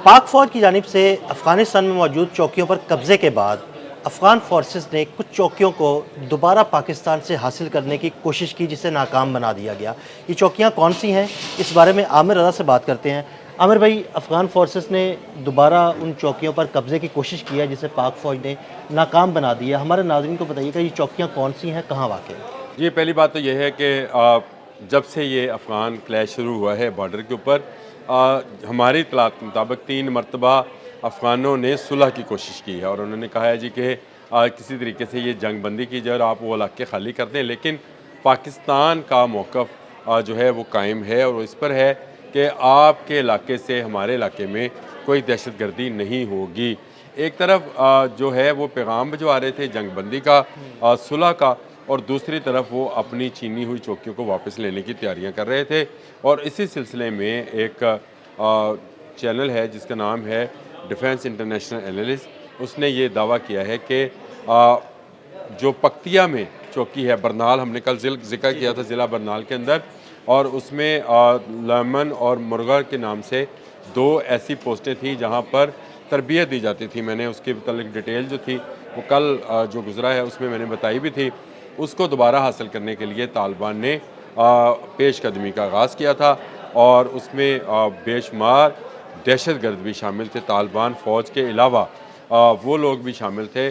पाक फ़ौज की जानिब से अफ़गानिस्तान में मौजूद चौकियों पर कब्ज़े के बाद अफ़गान फ़ोर्सेस ने कुछ चौकियों को दोबारा पाकिस्तान से हासिल करने की कोशिश की, जिसे नाकाम बना दिया गया। ये चौकियाँ कौन सी हैं, इस बारे में आमिर रज़ा से बात करते हैं। आमिर भाई, अफ़गान फ़ोर्सेस ने दोबारा उन चौकियों पर कब्ज़े की कोशिश की है, जिसे पाक फ़ौज ने नाकाम बना दिया। हमारे नाज़रीन को बताइएगा ये चौकियाँ कौन सी हैं, कहाँ वाक़ है? जी, पहली बात तो ये है कि जब से ये अफ़गान क्लैश शुरू हुआ है बॉर्डर के ऊपर, हमारी इत्तलात के मुताबिक 3 मरतबा अफ़गानों ने सुलह की कोशिश की है और उन्होंने कहा है जी कि किसी तरीके से ये जंग बंदी की जाए और आप वो इलाके खाली कर दें। लेकिन पाकिस्तान का मौक़िफ़ जो है वो कायम है और वो इस पर है कि आपके इलाके से हमारे इलाके में कोई दहशतगर्दी नहीं होगी। एक तरफ जो है वो पैगाम भिजवा रहे थे जंग बंदी का, सुलह का, और दूसरी तरफ वो अपनी छीनी हुई चौकियों को वापस लेने की तैयारियां कर रहे थे। और इसी सिलसिले में एक चैनल है जिसका नाम है डिफेंस इंटरनेशनल एनालिस्ट, उसने ये दावा किया है कि जो पक्तिया में चौकी है बरनाल, हमने कल जिक्र किया था ज़िला बरनाल के अंदर, और उसमें लेमन और मुर्गा के नाम से 2 ऐसी पोस्टें थी जहां पर तरबियत दी जाती थी। मैंने उसके मतलब डिटेल जो थी वो कल जो गुजरा है उसमें मैंने बताई भी थी। उसको दोबारा हासिल करने के लिए तालिबान ने पेशकदमी का आगाज़ किया था और उसमें बेशुमार दहशतगर्द भी शामिल थे। तालिबान फ़ौज के अलावा वो लोग भी शामिल थे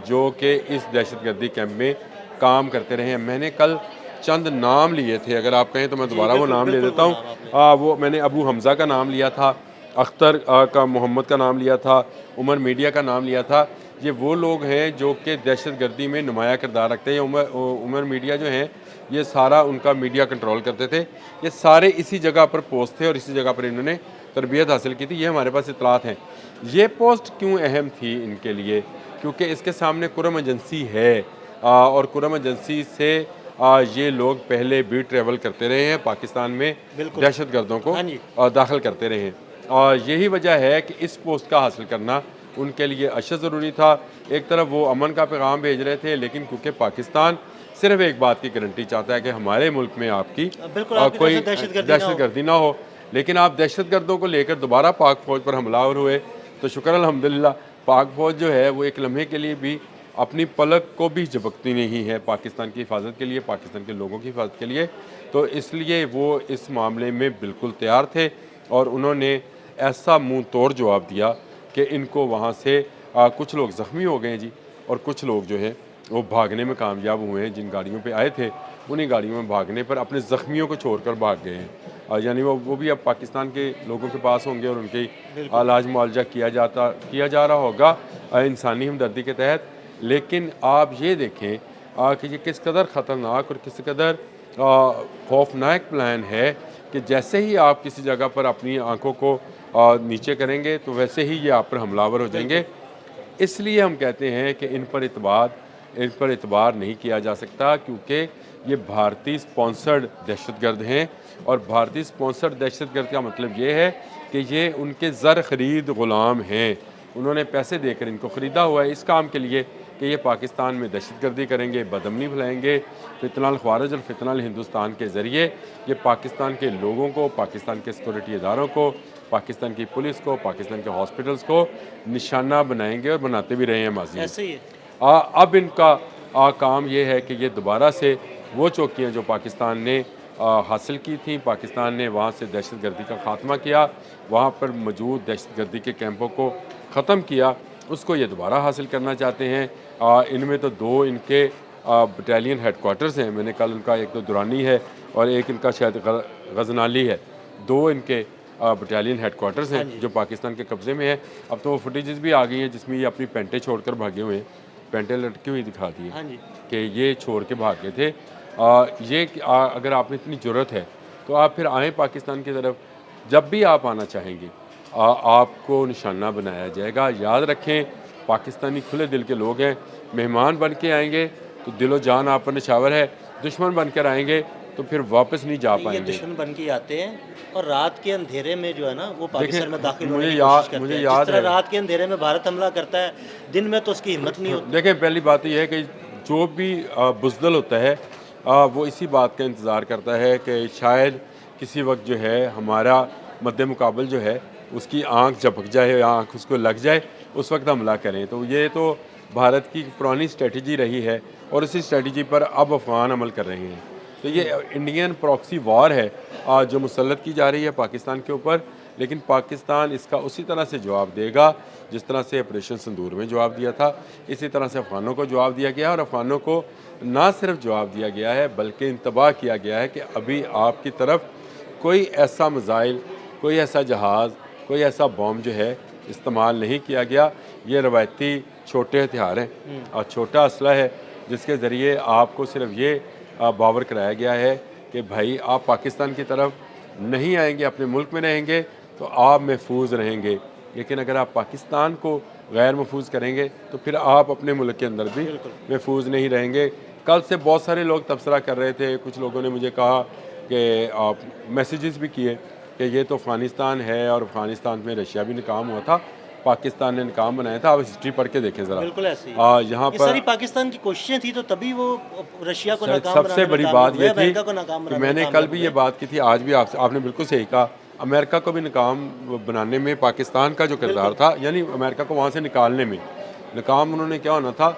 जो कि इस दहशतगर्दी कैंप में काम करते रहे हैं। मैंने कल चंद नाम लिए थे, अगर आप कहें तो मैं जी, दोबारा वो बिल्कुल, नाम ले बिल्कुल, देता वो हूँ। नाम आपने। वो मैंने अबू हमज़ा का नाम लिया था, अख्तर का मोहम्मद का नाम लिया था, उमर मीडिया का नाम लिया था। ये वो लोग हैं जो कि दहशतगर्दी में नुमाया किरदार रखते हैं। उमर मीडिया जो हैं ये सारा उनका मीडिया कंट्रोल करते थे। ये सारे इसी जगह पर पोस्ट थे और इसी जगह पर इन्होंने तरबियत हासिल की थी। ये हमारे पास इतलात हैं। ये पोस्ट क्यों अहम थी इनके लिए? क्योंकि इसके सामने कुरम एजेंसी है और कुरम एजेंसी से ये लोग पहले भी ट्रैवल करते रहे हैं, पाकिस्तान में बिल्कुल। दहशतगर्दों को हाँ जी। दाखिल करते रहे हैं। और यही वजह है कि इस पोस्ट का हासिल करना उनके लिए अशद ज़रूरी था। एक तरफ वो अमन का पैगाम भेज रहे थे, लेकिन क्योंकि पाकिस्तान सिर्फ एक बात की गारंटी चाहता है कि हमारे मुल्क में आपकी बिल्कुल, आपकी तरफ कोई से दहशतगर्दी ना हो। दहशतगर्दी ना हो। लेकिन आप दहशतगर्दों को लेकर दोबारा पाक फ़ौज पर हमलावर हुए, तो शुक्र अल्हम्दुलिल्लाह पाक फ़ौज जो है वो एक लम्हे के लिए भी अपनी पलक को भी झपकती नहीं है पाकिस्तान की हिफाजत के लिए, पाकिस्तान के लोगों की हिफाजत के लिए। तो इसलिए वो इस मामले में बिल्कुल तैयार थे और उन्होंने ऐसा मुंह तोड़ जवाब दिया कि इनको वहाँ से कुछ लोग ज़ख्मी हो गए जी, और कुछ लोग जो है वो भागने में कामयाब हुए हैं। जिन गाड़ियों पे आए थे उन्हीं गाड़ियों में भागने पर अपने ज़ख्मियों को छोड़कर भाग गए हैं। यानी वो भी अब पाकिस्तान के लोगों के पास होंगे और उनके बिल्कुल। इलाज मुआवजा किया जा रहा होगा इंसानी हमदर्दी के तहत। लेकिन आप ये देखें कि ये किस कदर ख़तरनाक और किस कदर खौफनाक प्लान है कि जैसे ही आप किसी जगह पर अपनी आंखों को नीचे करेंगे तो वैसे ही ये आप पर हमलावर हो बिल्कुल। जाएंगे। इसलिए हम कहते हैं कि इन पर इतबार नहीं किया जा सकता, क्योंकि ये भारतीय स्पॉन्सर्ड दहशतगर्द हैं। और भारतीय स्पॉन्सर्ड दहशतगर्द का मतलब ये है कि ये उनके ज़र ख़रीद ग़ुलाम हैं। उन्होंने पैसे देकर इनको ख़रीदा हुआ है इस काम के लिए कि ये पाकिस्तान में दहशतगर्दी करेंगे, बदअमनी फैलाएंगे, फितनल ख़वारिज और फितनल हिंदुस्तान के ज़रिए ये पाकिस्तान के लोगों को, पाकिस्तान के सिक्योरिटी इदारों को, पाकिस्तान की पुलिस को, पाकिस्तान के हॉस्पिटल्स को निशाना बनाएंगे और बनाते भी रहे हैं माजी में। ऐसे ही है। अब इनका काम ये है कि ये दोबारा से वो चौकियाँ जो पाकिस्तान ने हासिल की थी, पाकिस्तान ने वहाँ से दहशतगर्दी का ख़ात्मा किया, वहाँ पर मौजूद दहशतगर्दी के कैंपों को ख़त्म किया, उसको ये दोबारा हासिल करना चाहते हैं। इनमें तो 2 इनके बटालियन हेडक्वार्टर्स हैं। मैंने कल उनका, एक तो दुरानी है और एक इनका शायद गजनाली है। 2 इनके बटालियन हेडक्वार्टर्स हाँ हैं जी। जो पाकिस्तान के कब्ज़े में है। अब तो वो फुटेजेस भी आ गई हैं जिसमें ये अपनी पेंटें छोड़कर भागे हुए हैं, पेंटें लटकी हुई दिखा दी हैं हाँ जी। कि ये छोड़ के भाग गए थे। अगर आप में इतनी ज़रूरत है तो आप फिर आएँ पाकिस्तान की तरफ, जब भी आप आना चाहेंगे आपको निशाना बनाया जाएगा। याद रखें, पाकिस्तानी खुले दिल के लोग हैं। मेहमान बन के आएंगे तो दिलो जान आप पर निछावर है, दुश्मन बन कर आएंगे तो फिर वापस नहीं जा नहीं, ये पाएंगे। दुश्मन बन के ही आते हैं और रात के अंधेरे में जो है ना वो देखें, पाकिस्तान में दाखिल होने मुझे की कोशिश याद करते मुझे हैं। जिस याद तरह है। रात के अंधेरे में भारत हमला करता है, दिन में तो उसकी हिम्मत नहीं होती। देखें, पहली बात तो ये है कि जो भी बुज़दिल होता है वो इसी बात का इंतज़ार करता है कि शायद किसी वक्त जो है हमारा मद्दे मुकाबल जो है उसकी आंख झपक जाए या आंख उसको लग जाए उस वक्त हमला करें। तो ये तो भारत की पुरानी स्ट्रेटजी रही है और इसी स्ट्रेटजी पर अब अफ़गान अमल कर रहे हैं। तो ये इंडियन प्रॉक्सी वॉर है जो मुसल्लत की जा रही है पाकिस्तान के ऊपर, लेकिन पाकिस्तान इसका उसी तरह से जवाब देगा जिस तरह से ऑपरेशन सिंदूर में जवाब दिया था। इसी तरह से अफ़गानों को जवाब दिया गया और अफ़गानों को ना सिर्फ जवाब दिया गया है बल्कि इंतबाह किया गया है कि अभी आपकी तरफ कोई ऐसा मिज़ाइल, कोई ऐसा जहाज़, कोई ऐसा बॉम्ब जो है इस्तेमाल नहीं किया गया। ये रवायती छोटे हथियार हैं और छोटा असला है जिसके ज़रिए आपको सिर्फ ये बावर कराया गया है कि भाई आप पाकिस्तान की तरफ नहीं आएंगे, अपने मुल्क में रहेंगे तो आप महफूज रहेंगे, लेकिन अगर आप पाकिस्तान को गैर महफूज करेंगे तो फिर आप अपने मुल्क के अंदर भी महफूज नहीं रहेंगे। कल से बहुत सारे लोग तबसरा कर रहे थे, कुछ लोगों ने मुझे कहा कि आप मैसेजेस भी किए कि ये तो अफ़गानिस्तान है और अफ़गानिस्तान में रशिया भी नाकाम हुआ था, पाकिस्तान ने नाकाम बनाया था। आप हिस्ट्री पढ़ के देखें ज़रा। बिल्कुल ऐसे ही यहाँ ये पर सारी पाकिस्तान की कोशिशें थी तो तभी वो रशिया को नाकाम सबसे बनाने में बड़ी कामयाब बात हुए, ये थी अमेरिका को नाकाम कि बनाने में मैंने कल कामयाब भी हुए। ये बात की थी, आज भी आपने बिल्कुल सही कहा। अमेरिका को भी नाकाम बनाने में पाकिस्तान का जो किरदार था, यानी अमेरिका को वहाँ से निकालने में नाकाम उन्होंने क्या होना था,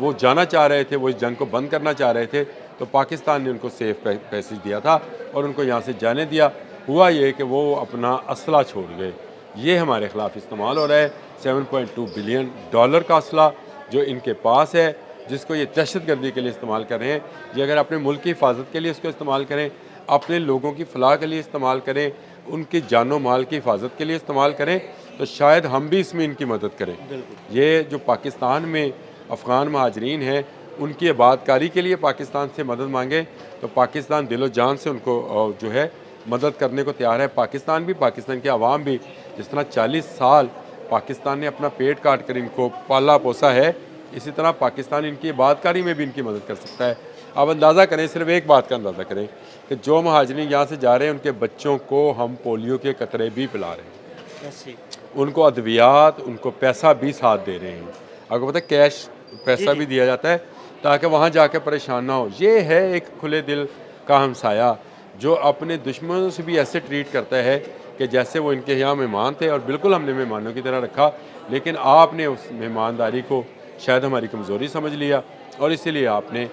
वो जाना चाह रहे थे, वो इस जंग को बंद करना चाह रहे थे, तो पाकिस्तान ने उनको सेफ पैसेज दिया था और उनको यहाँ से जाने दिया। हुआ ये कि वो अपना असला छोड़ गए। ये हमारे ख़िलाफ़ इस्तेमाल हो रहा है। $7.2 बिलियन का असला जो इनके पास है, जिसको ये दहशतगर्दी के लिए इस्तेमाल कर रहे हैं। ये अगर अपने मुल्क की हिफाजत के लिए इसको इस्तेमाल करें, अपने लोगों की फलाह के लिए इस्तेमाल करें, उनकी जानो माल की हिफाजत के लिए इस्तेमाल करें, तो शायद हम भी इसमें इनकी मदद करें। ये जो पाकिस्तान में अफ़गान महाजरीन हैं, उनकी आबादकारी के लिए पाकिस्तान से मदद मांगे तो पाकिस्तान दिलो जान से उनको जो है मदद करने को तैयार है। पाकिस्तान भी, पाकिस्तान की आवाम भी, जिस तरह 40 साल पाकिस्तान ने अपना पेट काट कर इनको पाला पोसा है, इसी तरह पाकिस्तान इनकी आबादकारी में भी इनकी मदद कर सकता है। आप अंदाज़ा करें, सिर्फ एक बात का अंदाज़ा करें कि जो महाजरीन यहाँ से जा रहे हैं उनके बच्चों को हम पोलियो के कतरे भी पिला रहे हैं, ऐसे ही। उनको अद्वियात, उनको पैसा भी साथ दे रहे हैं। आपको पता है कैश पैसा भी दिया जाता है ताकि वहाँ जाके परेशान ना हो। ये है एक खुले दिल का हमसाया जो अपने दुश्मनों से भी ऐसे ट्रीट करता है कि जैसे वो इनके यहाँ मेहमान थे, और बिल्कुल हमने मेहमानों की तरह रखा, लेकिन आपने उस मेहमानदारी को शायद हमारी कमज़ोरी समझ लिया और इसीलिए आपने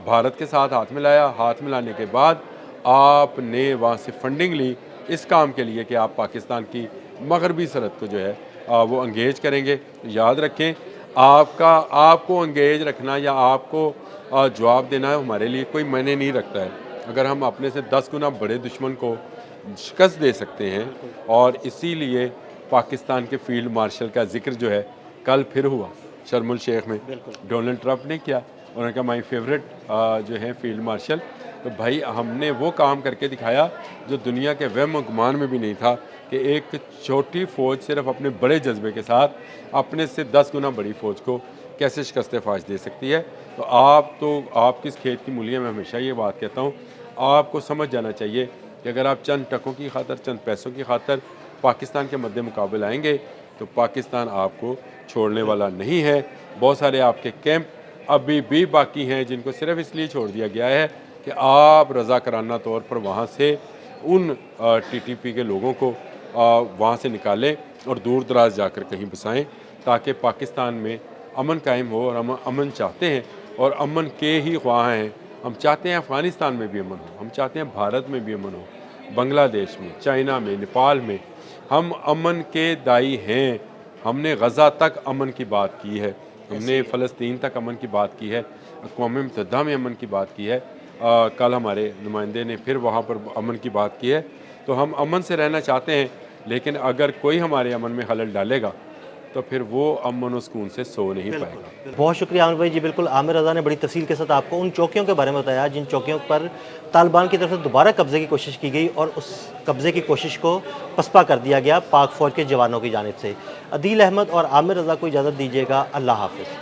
भारत के साथ हाथ मिलाया। हाथ मिलाने के बाद आपने वहाँ से फंडिंग ली इस काम के लिए कि आप पाकिस्तान की मगरबी सरहद को जो है वो इंगेज करेंगे। याद रखें, आपको इंगेज रखना या आपको जवाब देना हमारे लिए कोई मायने नहीं रखता है। अगर हम अपने से 10 गुना बड़े दुश्मन को शिकस्त दे सकते हैं, और इसीलिए पाकिस्तान के फील्ड मार्शल का जिक्र जो है कल फिर हुआ शर्मुल शेख में, डोनाल्ड ट्रंप ने किया। उन्होंने कहा माई फेवरेट जो है फील्ड मार्शल। तो भाई हमने वो काम करके दिखाया जो दुनिया के वहम गुमान में भी नहीं था कि एक छोटी फ़ौज सिर्फ अपने बड़े जज्बे के साथ अपने से 10 गुना बड़ी फ़ौज को कैसे शिकस्त फाश दे सकती है। तो आप किस खेत की मूलियाँ, मैं हमेशा ये बात कहता हूँ, आपको समझ जाना चाहिए कि अगर आप चंद टकों की खातर, चंद पैसों की खातर पाकिस्तान के मद्दे मुकाबले आएंगे तो पाकिस्तान आपको छोड़ने वाला नहीं है। बहुत सारे आपके कैंप अभी भी बाकी हैं जिनको सिर्फ इसलिए छोड़ दिया गया है कि आप रज़ाकाराना तौर पर वहाँ से उन टीटीपी के लोगों को वहाँ से निकालें और दूर दराज जाकर कहीं बसाएं ताकि पाकिस्तान में अमन कायम हो। और हम अमन चाहते हैं और अमन के ही ख्वाह हैं। हम चाहते हैं अफ़गानिस्तान में भी अमन हो, हम चाहते हैं भारत में भी अमन हो, बांग्लादेश में, चाइना में, नेपाल में। हम अमन के दाई हैं। हमने गज़ा तक अमन की बात की है, हमने फ़लस्तीन तक अमन की बात की है, अक़वाम मुत्तहिदा में अमन की बात की है। कल हमारे नुमाइंदे ने फिर वहाँ पर अमन की बात की है। तो हम अमन से रहना चाहते हैं, लेकिन अगर कोई हमारे अमन में खलल डालेगा तो फिर वो अमन और सुकून से सो नहीं पाएगा। बहुत शुक्रिया आमिर भाई जी। बिल्कुल, आमिर रज़ा ने बड़ी तफसील के साथ आपको उन चौकियों के बारे में बताया जिन चौकियों पर तालिबान की तरफ से दोबारा कब्जे की कोशिश की गई और उस कब्जे की कोशिश को पसपा कर दिया गया पाक फ़ौज के जवानों की जानिब से। अदील अहमद और आमिर रज़ा को इजाज़त दीजिएगा। अल्लाह हाफ़िज़।